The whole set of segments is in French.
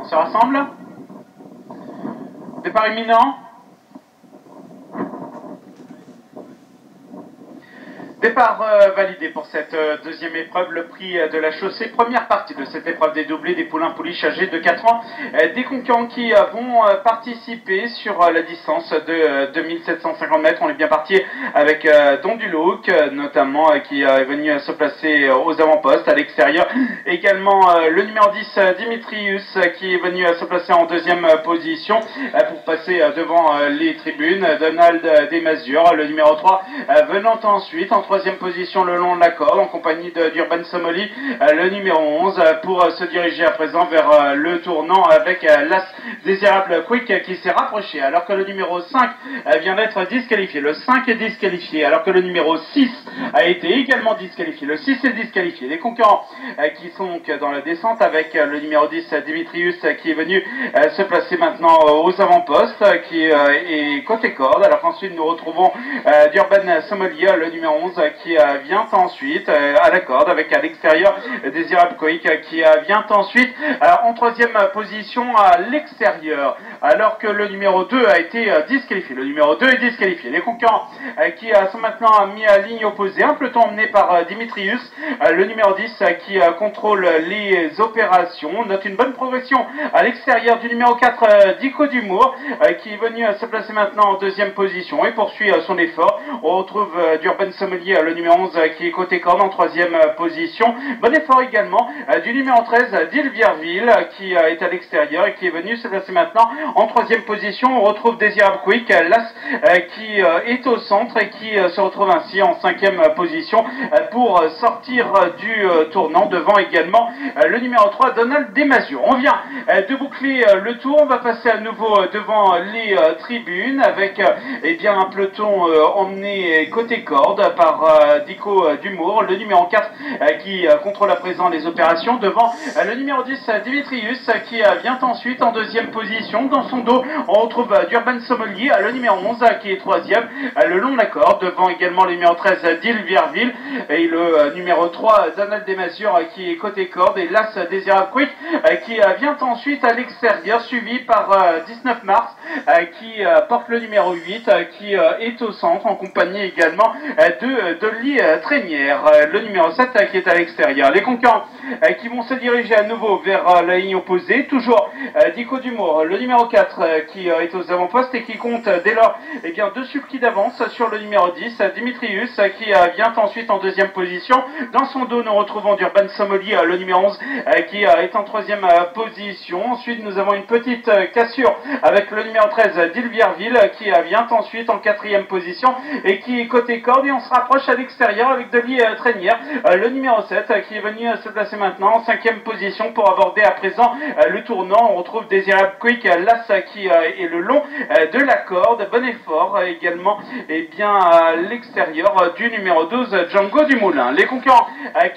On se rassemble. Départ imminent. Départ validé pour cette deuxième épreuve, le prix de la chaussée. Première partie de cette épreuve des doublés des poulains pouliches âgés de 4 ans. Des concurrents qui vont participer sur la distance de 2750 mètres. On est bien parti avec Don Duloc, notamment, qui est venu se placer aux avant-postes. À l'extérieur, également le numéro 10, Dimitrius, qui est venu se placer en deuxième position pour passer devant les tribunes. Donald Desmazures, le numéro 3, venant ensuite en troisième position le long de la corde en compagnie d'Urban Somoli, le numéro 11, pour se diriger à présent vers le tournant avec l'As Désirable Quick qui s'est rapproché alors que le numéro 5 vient d'être disqualifié. Le 5 est disqualifié alors que le numéro 6 a été également disqualifié. Le 6 est disqualifié. Les concurrents qui sont donc dans la descente avec le numéro 10 Dimitrius qui est venu se placer maintenant aux avant-postes, qui est côté corde, alors qu'ensuite nous retrouvons d'Urban Somoli, le numéro 11, qui vient ensuite à la corde avec à l'extérieur Désirable Quick qui vient ensuite en troisième position à l'extérieur alors que le numéro 2 a été disqualifié. Le numéro 2 est disqualifié. Les concurrents qui sont maintenant mis à ligne opposée, un peloton emmené par Dimitrius, le numéro 10 qui contrôle les opérations. Note une bonne progression à l'extérieur du numéro 4 Dico d'Humour qui est venu se placer maintenant en deuxième position et poursuit son effort. On retrouve d'Urban Somoli, le numéro 11 qui est côté corde en troisième position. Bon effort également du numéro 13 d'Ilvierville qui est à l'extérieur et qui est venu se placer maintenant en troisième position. On retrouve Désirable Quick, l'As qui est au centre et qui se retrouve ainsi en cinquième position pour sortir du tournant devant également le numéro 3 Donald Desmazures. On vient de boucler le tour. On va passer à nouveau devant les tribunes avec eh bien, un peloton emmené côté corde par Dico d'Humour, le numéro 4 qui contrôle à présent les opérations devant le numéro 10 Dimitrius qui vient ensuite en deuxième position. Dans son dos, on retrouve d'Urban Somoli, le numéro 11 qui est troisième le long de la corde devant également le numéro 13 d'Ilvierville et le numéro 3 Donald Desmazures qui est côté corde et l'As Désirable Quick qui vient ensuite à l'extérieur suivi par 19 mars qui porte le numéro 8 qui est au centre en compagnie également de Dolly Trénière, le numéro 7 qui est à l'extérieur. Les concurrents qui vont se diriger à nouveau vers la ligne opposée, toujours Dico d'Humour, le numéro 4 qui est aux avant-postes et qui compte dès lors eh bien, 2 sulky d'avance sur le numéro 10, Dimitrius qui vient ensuite en deuxième position. Dans son dos, nous retrouvons d'Urban Somoli, le numéro 11 qui est en troisième position. Ensuite, nous avons une petite cassure avec le numéro 13 d'Ilvierville qui vient ensuite en quatrième position et qui est côté corde et on se rapproche à l'extérieur avec Dolly Trénière, le numéro 7 qui est venu se placer maintenant en cinquième position pour aborder à présent le tournant. On retrouve Désirable Quick, l'As qui est le long de la corde. Bon effort également et bien à l'extérieur du numéro 12 Django du Moulin. Les concurrents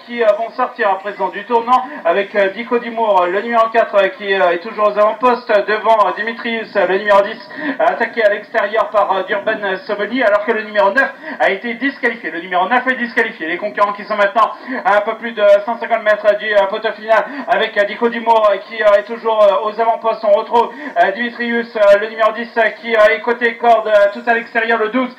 qui vont sortir à présent du tournant avec Dico d'Humour, le numéro 4 qui est toujours aux avant-postes devant Dimitrius, le numéro 10 attaqué à l'extérieur par d'Urban Somoli alors que le numéro 9 a été disqualifié. Le numéro 9 est disqualifié. Les concurrents qui sont maintenant à un peu plus de 150 mètres du poteau final avec Dico d'Humour qui est toujours aux avant-postes. On retrouve Dimitrius, le numéro 10 qui est côté corde tout à l'extérieur, le 12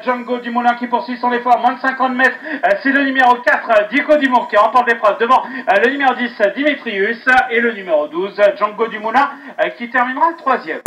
Django du Moulin qui poursuit son effort, moins de 50 mètres. C'est le numéro 4 Dico d'Humour qui remporte l'épreuve devant le numéro 10 Dimitrius et le numéro 12 Django du Moulin qui terminera le troisième.